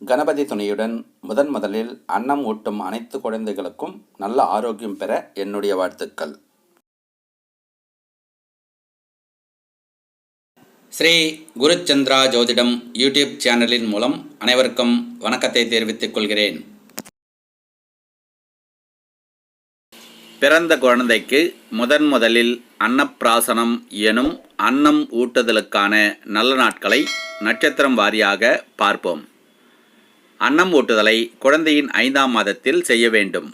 கணபதி துணையுடன் முதலில் அன்னம் ஊட்டும் அனைத்து குழந்தைகளுக்கும் நல்ல ஆரோக்கியம் பெற என்னுடைய வாழ்த்துக்கள். ஸ்ரீ குருச்சந்திரா ஜோதிடம் யூடியூப் சேனலின் மூலம் அனைவருக்கும் வணக்கத்தை தெரிவித்துக் கொள்கிறேன். பிறந்த குழந்தைக்கு முதலில் அன்னப்பிராசனம் எனும் அன்னம் ஊட்டுதலுக்கான நல்ல நாட்களை நட்சத்திரம் வாரியாக பார்ப்போம். அன்னம் ஊட்டுதலை குழந்தையின் 5ஆம் மாதத்தில் செய்ய வேண்டும்.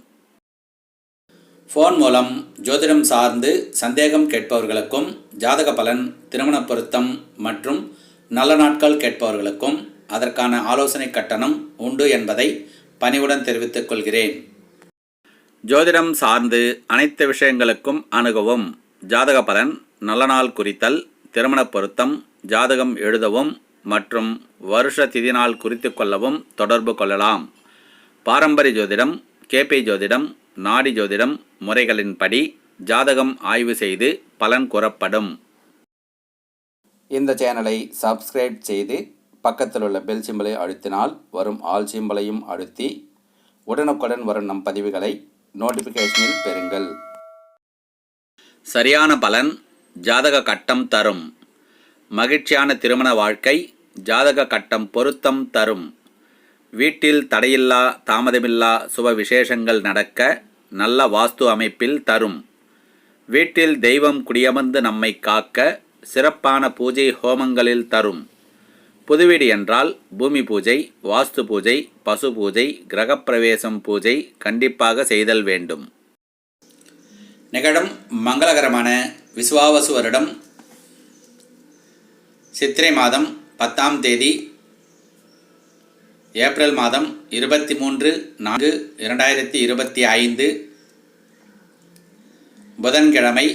ஃபோன் மூலம் ஜோதிடம் சார்ந்து சந்தேகம் கேட்பவர்களுக்கும், ஜாதக பலன், திருமண பொருத்தம் மற்றும் நல்ல நாட்கள் கேட்பவர்களுக்கும் அதற்கான ஆலோசனை கட்டணம் உண்டு என்பதை பணிவுடன் தெரிவித்துக் கொள்கிறேன். ஜோதிடம் சார்ந்து அனைத்து விஷயங்களுக்கும் அணுகவும். ஜாதக பலன், நல்ல நாள் குறித்தல், திருமண பொருத்தம், ஜாதகம் எழுதவும் மற்றும் வருஷ திதி நாள் குறித்து கொள்ளவும் தொடர்பு கொள்ளலாம். பாரம்பரிய ஜோதிடம், கேபி ஜோதிடம், நாடி ஜோதிடம் முறைகளின்படி ஜாதகம் ஆய்வு செய்து பலன் கூறப்படும். இந்த சேனலை சப்ஸ்கிரைப் செய்து பக்கத்தில் உள்ள பெல் சிம்பலை அழுத்தினால் வரும் ஆல் சிம்பலையும் அழுத்தி உடனுக்குடன் வரும் நம் பதிவுகளை நோட்டிஃபிகேஷனில் பெறுங்கள். சரியான பலன் ஜாதக கட்டம் தரும். மகிழ்ச்சியான திருமண வாழ்க்கை ஜாதக கட்டம் பொருத்தம் தரும். வீட்டில் தடையில்லா தாமதமில்லா சுப விசேஷங்கள் நடக்க நல்ல வாஸ்து அமைப்பில் தரும். வீட்டில் தெய்வம் குடியமர்ந்து நம்மை காக்க சிறப்பான பூஜை ஹோமங்களில் தரும். புதுவீடு என்றால் பூமி பூஜை, வாஸ்து பூஜை, பசு பூஜை, கிரகப்பிரவேசம் பூஜை கண்டிப்பாக செய்தல் வேண்டும். நிகழும் மங்களகரமான விசுவாவசு வருடம் சித்திரை மாதம் 10ஆம் தேதி, ஏப்ரல் மாதம் 23/4/2025 புதன்கிழமை,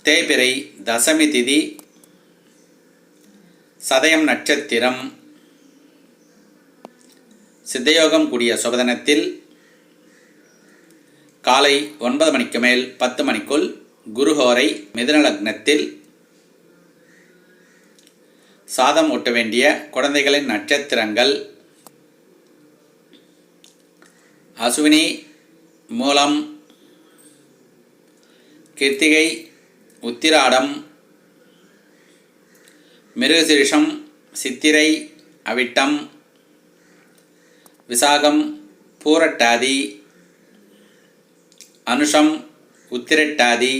தேய்பிறை தசமி திதி, சதயம் நட்சத்திரம், சித்தயோகம் கூடிய சுபதினத்தில் காலை 9 மணிக்கு மேல் 10 மணிக்குள் குருஹோரை மிதுன லக்னத்தில் சாதம் ஊட்ட வேண்டிய குழந்தைகளின் நட்சத்திரங்கள் அசுவினி, மூலம், கிருத்திகை, உத்திராடம், மிருகசீரிஷம், சித்திரை, அவிட்டம், விசாகம், பூரட்டாதி, அனுஷம், உத்திரட்டாதி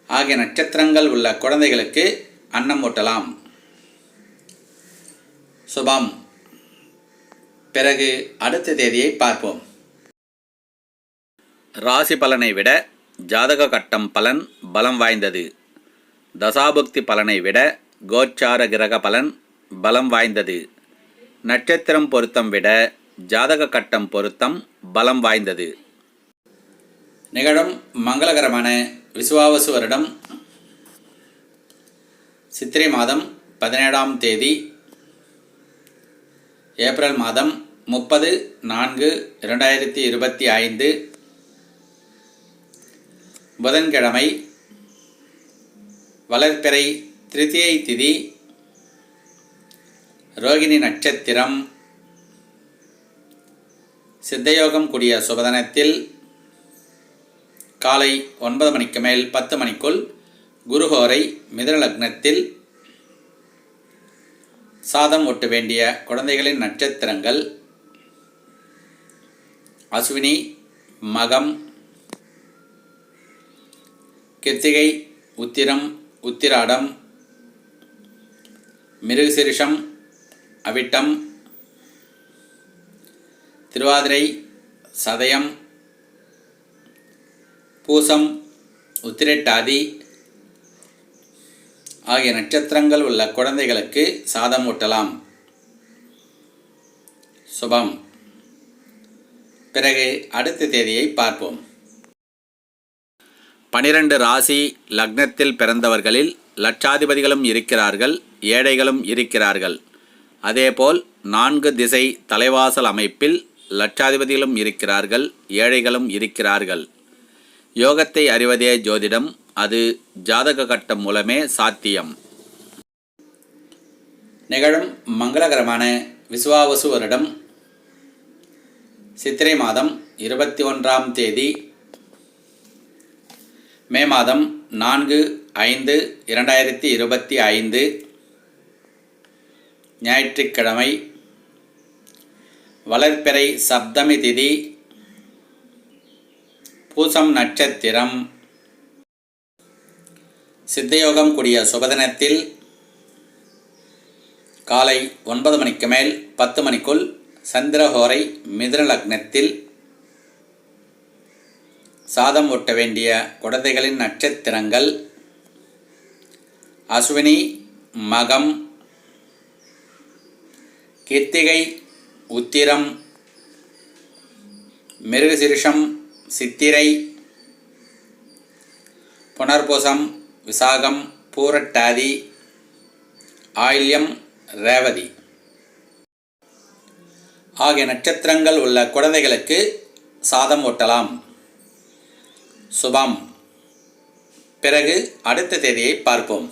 ஆகிய நட்சத்திரங்கள் உள்ள குழந்தைகளுக்கு அன்னம் ஊட்டலாம். சுபம். பிறகு அடுத்த தேதியை பார்ப்போம். ராசி பலனை விட ஜாதக கட்டம் பலன் பலம் வாய்ந்தது. தசாபுக்தி பலனை விட கோச்சார கிரக பலன் பலம் வாய்ந்தது. நட்சத்திரம் பொருத்தம் விட ஜாதக கட்டம் பொருத்தம் பலம் வாய்ந்தது. நிகழும் மங்களகரமான விசுவாவசு வருடம் சித்திரை மாதம் 17ஆம் தேதி, ஏப்ரல் மாதம் 30/4/2025 புதன்கிழமை, வளர்பிறை திருதியை திதி, ரோகிணி நட்சத்திரம், சித்தயோகம் கூடிய சுபதினத்தில் காலை 9 மணிக்கு மேல் 10 மணிக்குள் குருஹோரை மிதுன லக்னத்தில் சாதம் ஊட்ட வேண்டிய குழந்தைகளின் நட்சத்திரங்கள் அசுவினி, மகம், கிருத்திகை, உத்திரம், உத்திராடம், மிருகசீரிஷம், அவிட்டம், திருவாதிரை, சதயம், பூசம், உத்திரட்டாதி ஆகிய நட்சத்திரங்கள் உள்ள குழந்தைகளுக்கு சாதம் ஊட்டலாம். சுபம். பிறகு அடுத்த தேதியை பார்ப்போம். 12 ராசி லக்னத்தில் பிறந்தவர்களில் லட்சாதிபதிகளும் இருக்கிறார்கள், ஏழைகளும் இருக்கிறார்கள். அதேபோல் 4 திசை தலைவாசல் அமைப்பில் லட்சாதிபதிகளும் இருக்கிறார்கள், ஏழைகளும் இருக்கிறார்கள். யோகத்தை அறிவதே ஜோதிடம். அது ஜாதக கட்டம் மூலமே சாத்தியம். நிகழும் மங்களகரமான விசுவாவசு வருடம் சித்திரை மாதம் 21ஆம் தேதி மே மாதம் 4/5/2025 ஞாயிற்றுக்கிழமை வளர்பிறை சப்தமி திதி பூசம் நட்சத்திரம் சித்தயோகம் கூடிய சுபதினத்தில் காலை 9 மணிக்கு மேல் 10 மணிக்குள் சந்திரஹோரை மிதுன லக்னத்தில் சாதம் ஊட்ட வேண்டிய குழந்தைகளின் நட்சத்திரங்கள் அஸ்வினி, மகம், கிருத்திகை, உத்திரம், மிருகசீரிஷம், சித்திரை, புனர்பூசம், விசாகம், பூரட்டாதி, ஆயில்யம், ரேவதி ஆகிய நட்சத்திரங்கள் உள்ள குழந்தைகளுக்கு சாதம் ஊட்டலாம். சுபம். பிறகு அடுத்த தேதியை பார்ப்போம்.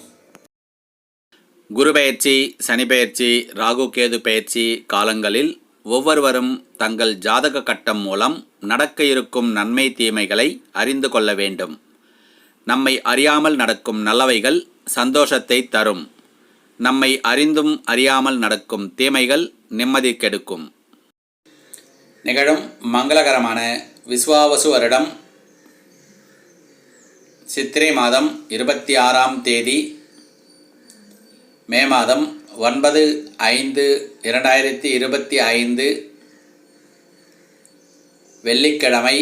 குரு பெயர்ச்சி, சனி பெயர்ச்சி, ராகு கேது பெயர்ச்சி காலங்களில் ஒவ்வொருவரும் தங்கள் ஜாதக கட்டம் மூலம் நடக்க இருக்கும் நன்மை தீமைகளை அறிந்து கொள்ள வேண்டும். நம்மை அறியாமல் நடக்கும் நல்லவைகள் சந்தோஷத்தை தரும். நம்மை அறிந்தும் அறியாமல் நடக்கும் தீமைகள் நிம்மதி கெடுக்கும். நிகழும் மங்களகரமான விசுவாவசு வருடம் சித்திரை மாதம் 26ஆம் தேதி மே மாதம் 9/5/2025 வெள்ளிக்கிழமை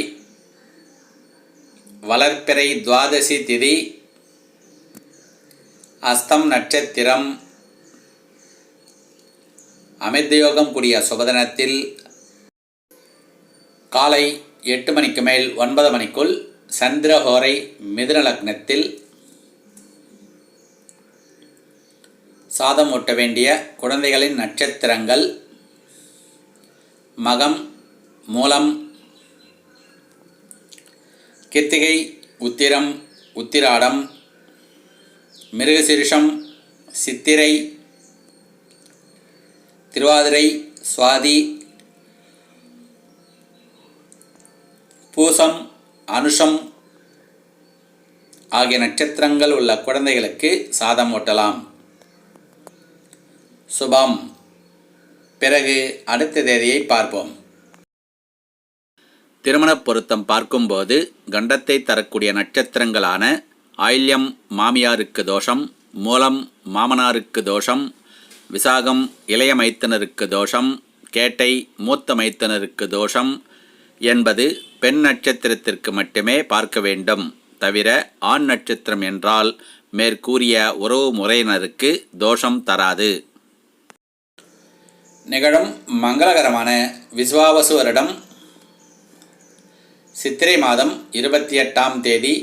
வளர்பிறை துவாதசி திதி அஸ்தம் நட்சத்திரம் அமிர்தயோகம் கூடிய சுபதினத்தில் காலை 8 மணிக்கு மேல் 9 மணிக்குள் சந்திரஹோரை மிதுன லக்னத்தில் சாதம் ஊட்ட வேண்டிய குழந்தைகளின் நட்சத்திரங்கள் மகம், மூலம், கிருத்திகை, உத்திரம், உத்திராடம், மிருகசீரிஷம், சித்திரை, திருவாதிரை, சுவாதி, பூசம், அனுஷம் ஆகிய நட்சத்திரங்கள் உள்ள குழந்தைகளுக்கு சாதம் ஊட்டலாம். சுபம். பிறகு அடுத்த தேதியை பார்ப்போம். திருமண பொருத்தம் பார்க்கும்போது கண்டத்தை தரக்கூடிய நட்சத்திரங்களான ஆயில்யம் மாமியாருக்கு தோஷம், மூலம் மாமனாருக்கு தோஷம், விசாகம் இளைய மைத்தனருக்கு தோஷம், கேட்டை மூத்த மைத்தனருக்கு தோஷம் என்பது பெண் நட்சத்திரத்திற்கு மட்டுமே பார்க்க வேண்டும். தவிர ஆண் நட்சத்திரம் என்றால் மேற்கூறிய உறவு முறையினருக்கு தோஷம் தராது. நிகழும் மங்களகரமான விசுவாவசு வருடம் சித்திரை மாதம் 28ஆம் தேதி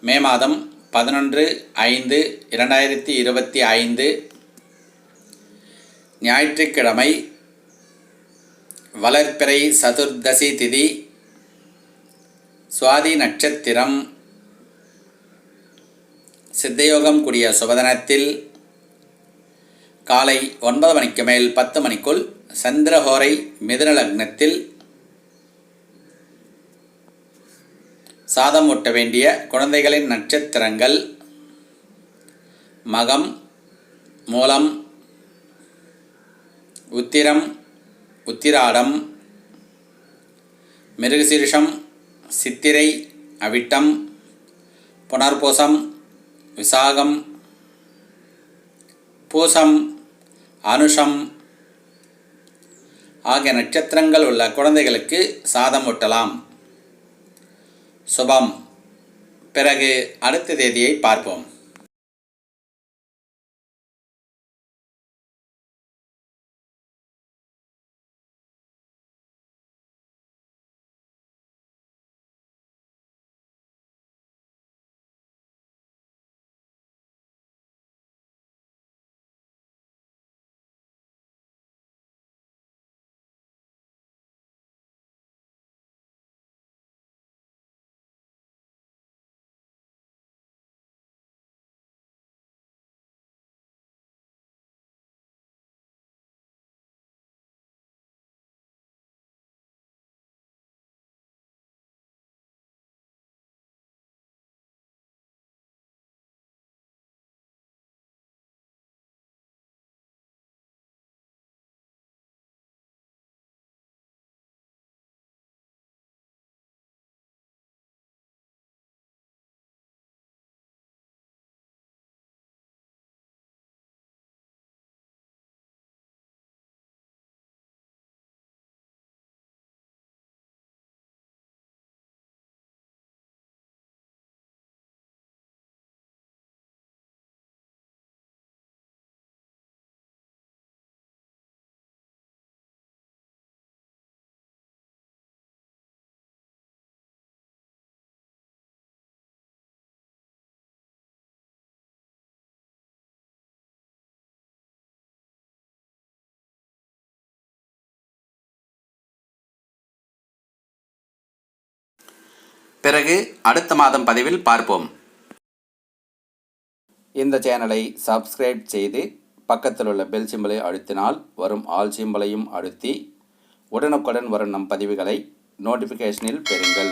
மே மாதம் 11/5/2025 ஞாயிற்றுக்கிழமை வளர்பிறை சதுர்தசி திதி சுவாதி நட்சத்திரம் சித்தயோகம் கூடிய சுபதினத்தில் காலை 9 மணிக்கு மேல் 10 மணிக்குள் சந்திரஹோரை மிதுன லக்னத்தில் சாதம் ஊட்ட வேண்டிய குழந்தைகளின் நட்சத்திரங்கள் மகம், மூலம், உத்திரம், உத்திராடம், மிருகசீரிஷம், சித்திரை, அவிட்டம், புனர்பூசம், விசாகம், பூசம், அனுஷம் ஆகிய நட்சத்திரங்கள் உள்ள குழந்தைகளுக்கு சாதம் ஊட்டலாம். சுபம். பிறகு அடுத்த தேதியை பார்ப்போம். பிறகு அடுத்த மாதம் பதிவில் பார்ப்போம். இந்த சேனலை சப்ஸ்கிரைப் செய்து பக்கத்தில் உள்ள பெல் சிம்பலை அழுத்தினால் வரும் ஆல் சிம்பலையும் அழுத்தி உடனுக்குடன் வரும் நம் பதிவுகளை நோட்டிஃபிகேஷனில் பெறுங்கள்.